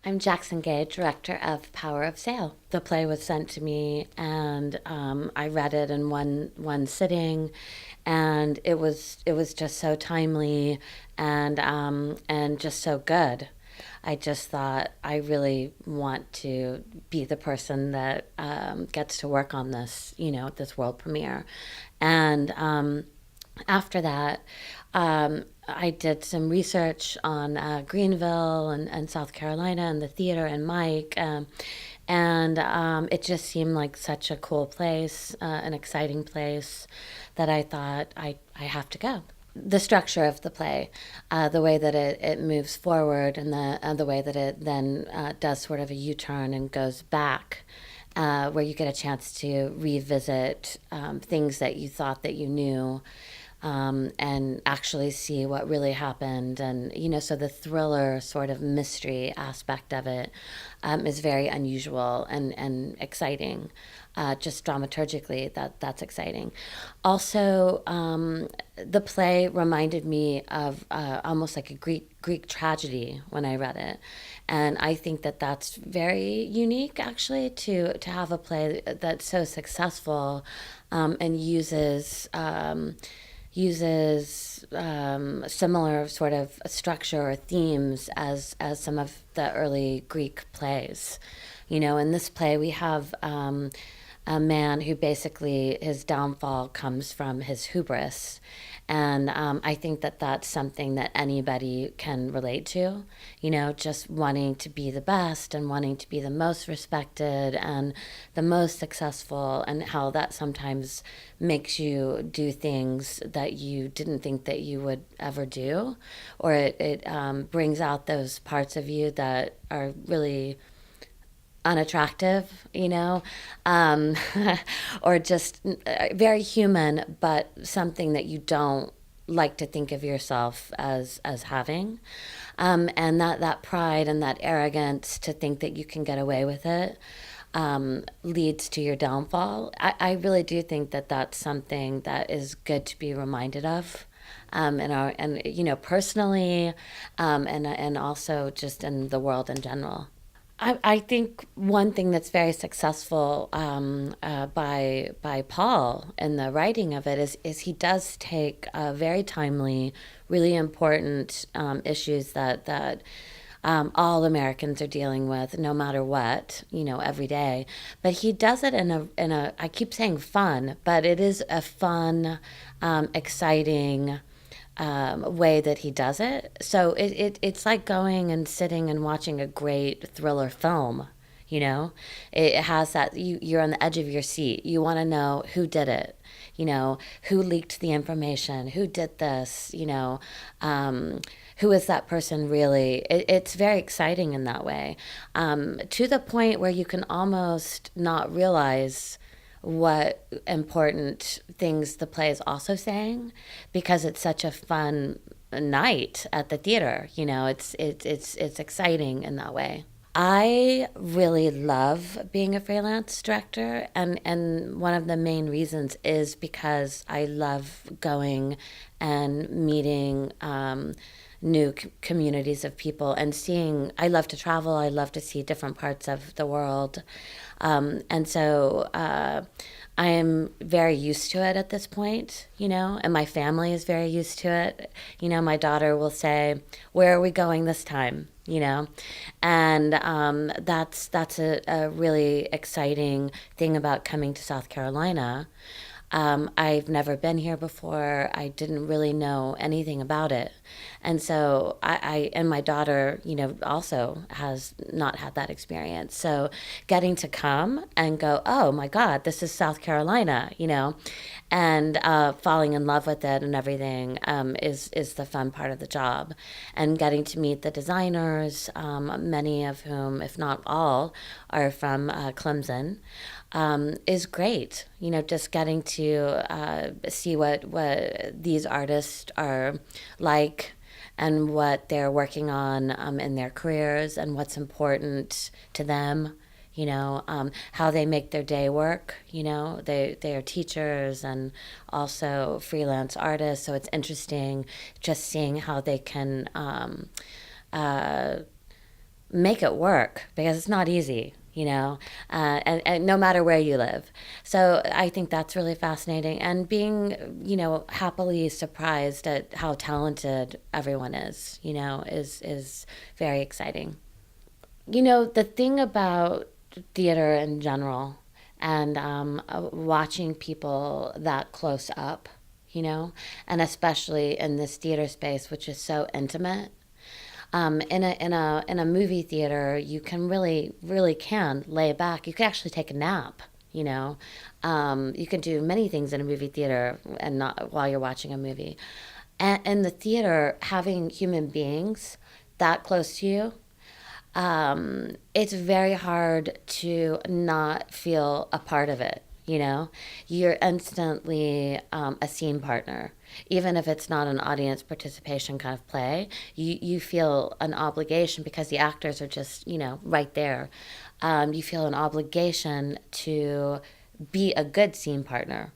I'm Jackson Gay, director of Power of Sale. The play was sent to me, and I read it in one sitting, and it was just so timely, and just so good. I just thought I really want to be the person that gets to work on this, this world premiere, and after that, I did some research on Greenville and South Carolina and the theater and Mike. And it just seemed like such a cool place, an exciting place, that I thought I have to go. The structure of the play, the way that it moves forward, and the way that it then does sort of a U-turn and goes back, where you get a chance to revisit things that you thought that you knew, and actually see what really happened. And, so the thriller sort of mystery aspect of it is very unusual and exciting. Just dramaturgically, that's exciting. Also, the play reminded me of almost like a Greek tragedy when I read it, and I think that that's very unique, actually, to have a play that's so successful, and uses similar sort of structure or themes as some of the early Greek plays. In this play, we have a man who basically his downfall comes from his hubris. And I think that that's something that anybody can relate to, just wanting to be the best and wanting to be the most respected and the most successful, and how that sometimes makes you do things that you didn't think that you would ever do, or it brings out those parts of you that are really unattractive, or just very human, but something that you don't like to think of yourself as having, and that pride and that arrogance to think that you can get away with it, leads to your downfall. I really do think that that's something that is good to be reminded of, and personally, and also just in the world in general. I think one thing that's very successful, by Paul in the writing of it, is he does take very timely, really important issues that all Americans are dealing with, no matter what, every day. But he does it in a I keep saying fun, but it is a fun, exciting way that he does it. So it's like going and sitting and watching a great thriller film. It has that you're on the edge of your seat. You want to know who did it. Who leaked the information, who did this. Who is that person really? It's very exciting in that way, to the point where you can almost not realize what important things the play is also saying, because it's such a fun night at the theater. It's exciting in that way. I really love being a freelance director, and one of the main reasons is because I love going and meeting new communities of people and seeing. I love to travel. I love to see different parts of the world, and so I am very used to it at this point, and my family is very used to it. My daughter will say, "Where are we going this time?" And that's a really exciting thing about coming to South Carolina. I've never been here before. I didn't really know anything about it. And so and my daughter, also has not had that experience. So getting to come and go, oh my God, this is South Carolina, and falling in love with it and everything, is the fun part of the job. And getting to meet the designers, many of whom, if not all, are from Clemson, is great. Just getting to see what these artists are like, and what they're working on in their careers, and what's important to them. How they make their day work. They are teachers and also freelance artists, so it's interesting just seeing how they can make it work because it's not easy, and no matter where you live. So I think that's really fascinating. And being, happily surprised at how talented everyone is, is very exciting. The thing about theater in general and watching people that close up, and especially in this theater space, which is so intimate. In a movie theater, you can really can lay back. You can actually take a nap. You can do many things in a movie theater and not while you're watching a movie. And in the theater, having human beings that close to you, it's very hard to not feel a part of it. You're instantly a scene partner, even if it's not an audience participation kind of play. You feel an obligation because the actors are just right there. You feel an obligation to be a good scene partner.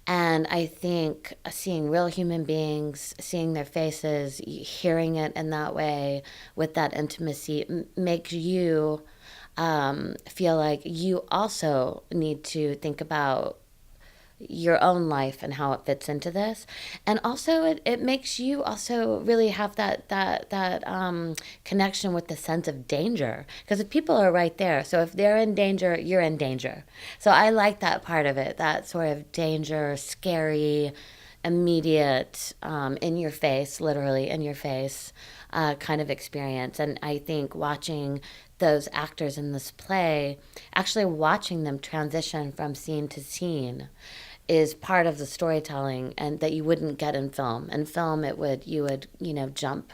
And I think seeing real human beings, seeing their faces, hearing it in that way with that intimacy makes you feel like you also need to think about your own life and how it fits into this. And also it makes you also really have that connection with the sense of danger, because if people are right there, so if they're in danger, you're in danger. So I like that part of it, that sort of danger, scary, immediate, in your face, literally in your face, kind of experience. And I think watching those actors in this play, actually watching them transition from scene to scene, is part of the storytelling, and that you wouldn't get in film. In film, you would jump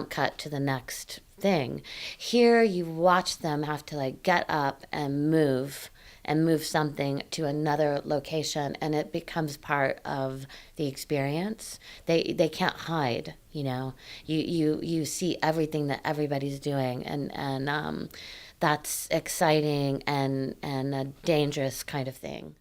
cut to the next thing. Here, you watch them have to like get up and move something to another location, and it becomes part of the experience. They can't hide. You see everything that everybody's doing, and that's exciting and a dangerous kind of thing.